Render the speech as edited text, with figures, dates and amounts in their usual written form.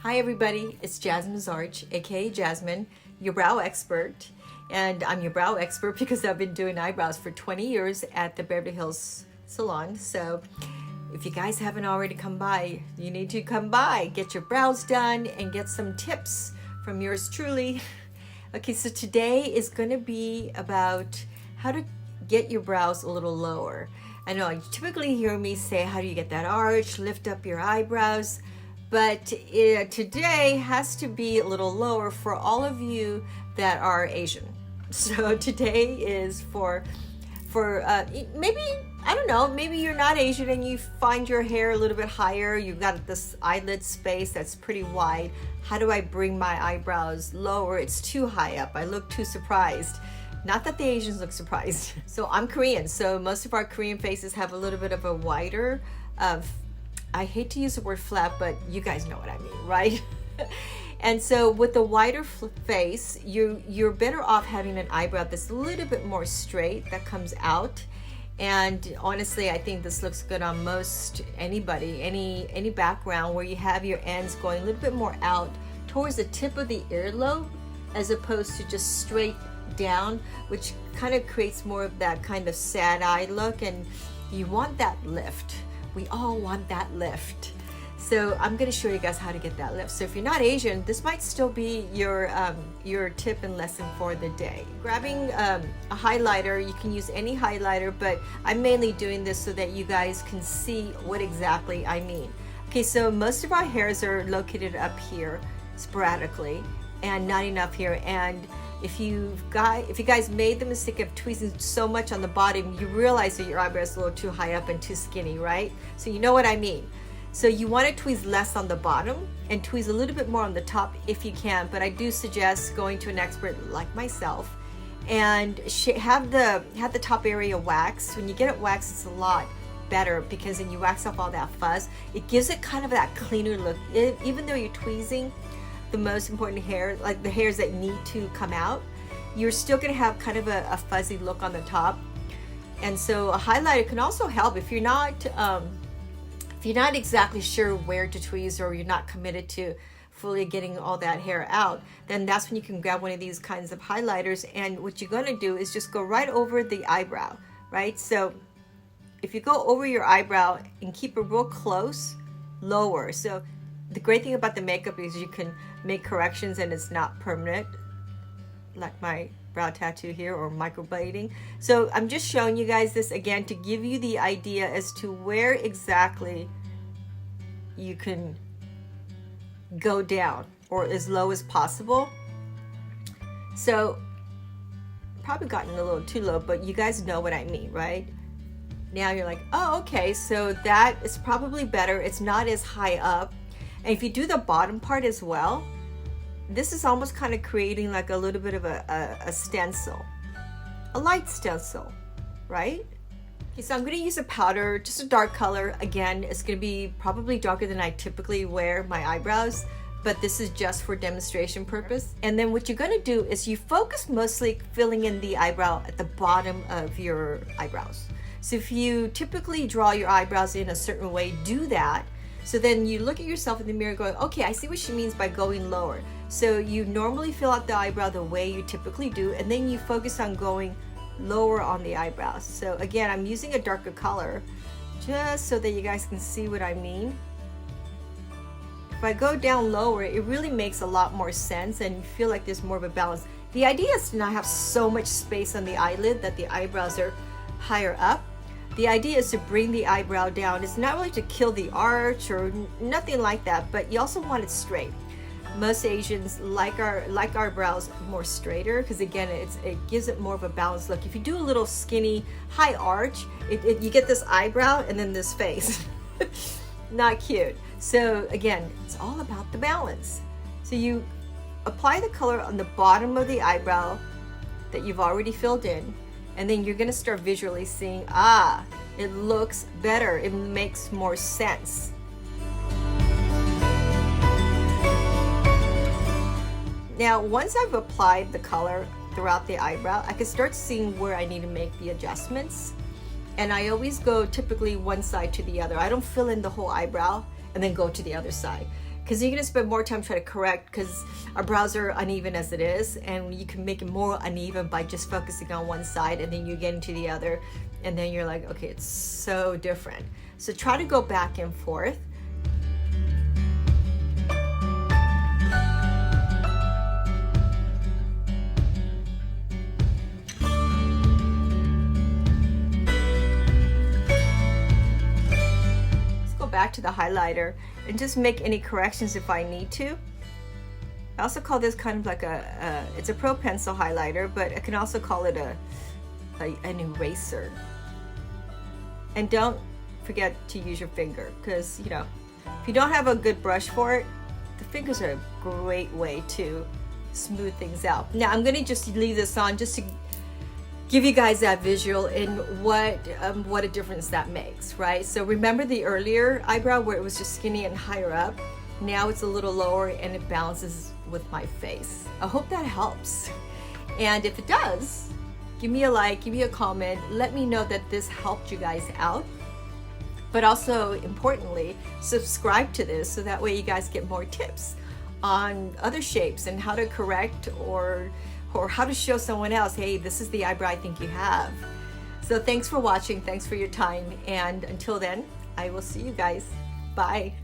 Hi everybody, it's Jasmine's Arch, aka Jasmine, your brow expert. And I'm your brow expert because I've been doing eyebrows for 20 years at the Beverly Hills salon. So if you guys haven't already come by, you need to come by, get your brows done and get some tips from yours truly. Okay, so today is going to be about how to get your brows a little lower. I know you typically hear me say, how do you get that arch, lift up your eyebrows? But today has to be a little lower for all of you that are Asian. So today is for maybe, I don't know, maybe you're not Asian and you find your hair a little bit higher. You've got this eyelid space that's pretty wide. How do I bring my eyebrows lower? It's too high up. I look too surprised. Not that the Asians look surprised. So I'm Korean, so most of our Korean faces have a little bit of a wider I hate to use the word flat, but you guys know what I mean, right? And so with the wider face, you're better off having an eyebrow that's a little bit more straight, that comes out. And honestly, I think this looks good on most anybody, any background where you have your ends going a little bit more out towards the tip of the earlobe, as opposed to just straight down, which kind of creates more of that kind of sad eye look. And you want that lift. We all want that lift. So I'm going to show you guys how to get that lift. So if you're not Asian, this might still be your tip and lesson for the day. Grabbing a highlighter, you can use any highlighter, but I'm mainly doing this so that you guys can see what exactly I mean. Okay, so most of our hairs are located up here sporadically and not enough here. And if you guys made the mistake of tweezing so much on the bottom, you realize that your eyebrow is a little too high up and too skinny, right? So you know what I mean. So you want to tweeze less on the bottom and tweeze a little bit more on the top if you can, but I do suggest going to an expert like myself and have the top area waxed. When you get it waxed, it's a lot better because then you wax off all that fuzz. It gives it kind of that cleaner look. Even though you're tweezing the most important hair, like the hairs that need to come out, you're still going to have kind of a fuzzy look on the top. And so a highlighter can also help if you're not exactly sure where to tweeze, or you're not committed to fully getting all that hair out. Then that's when you can grab one of these kinds of highlighters, and what you're going to do is just go right over the eyebrow, right? So if you go over your eyebrow and keep it real close, lower. So the great thing about the makeup is you can make corrections and it's not permanent, like my brow tattoo here, or microblading. So I'm just showing you guys this again to give you the idea as to where exactly you can go down, or as low as possible. So probably gotten a little too low, but you guys know what I mean, right? Now you're like, oh, okay, so that is probably better. It's not as high up. And if you do the bottom part as well, this is almost kind of creating like a little bit of a stencil, a light stencil, right? Okay, so I'm going to use a powder, just a dark color. Again, it's going to be probably darker than I typically wear my eyebrows, but this is just for demonstration purpose. And then what you're going to do is you focus mostly filling in the eyebrow at the bottom of your eyebrows. So if you typically draw your eyebrows in a certain way, do that. So then you look at yourself in the mirror going, okay, I see what she means by going lower. So you normally fill out the eyebrow the way you typically do, and then you focus on going lower on the eyebrows. So again, I'm using a darker color just so that you guys can see what I mean. If I go down lower, it really makes a lot more sense and you feel like there's more of a balance. The idea is to not have so much space on the eyelid that the eyebrows are higher up. The idea is to bring the eyebrow down. It's not really to kill the arch or nothing like that, but you also want it straight. Most Asians like our brows more straighter because again, it gives it more of a balanced look. If you do a little skinny high arch, you get this eyebrow and then this face. Not cute. So again, it's all about the balance. So you apply the color on the bottom of the eyebrow that you've already filled in. And then you're going to start visually seeing, it looks better. It makes more sense. Now, once I've applied the color throughout the eyebrow, I can start seeing where I need to make the adjustments. And I always go typically one side to the other. I don't fill in the whole eyebrow and then go to the other side. because you're gonna spend more time trying to correct, because our brows are uneven as it is, and you can make it more uneven by just focusing on one side, and then you get into the other, and then you're like, okay, it's so different. So try to go back and forth. Back to the highlighter and just make any corrections if I need to. I also call this kind of like it's a pro pencil highlighter, but I can also call it an eraser. And don't forget to use your finger, because you know, if you don't have a good brush for it, the fingers are a great way to smooth things out. Now I'm gonna just leave this on just to give you guys that visual in what a difference that makes, right? So remember the earlier eyebrow where it was just skinny and higher up? Now it's a little lower and it balances with my face. I hope that helps. And if it does, give me a like, give me a comment, let me know that this helped you guys out. But also importantly, subscribe to this so that way you guys get more tips on other shapes and how to correct or how to show someone else, hey, this is the eyebrow I think you have. So thanks for watching, thanks for your time, and until then, I will see you guys. Bye.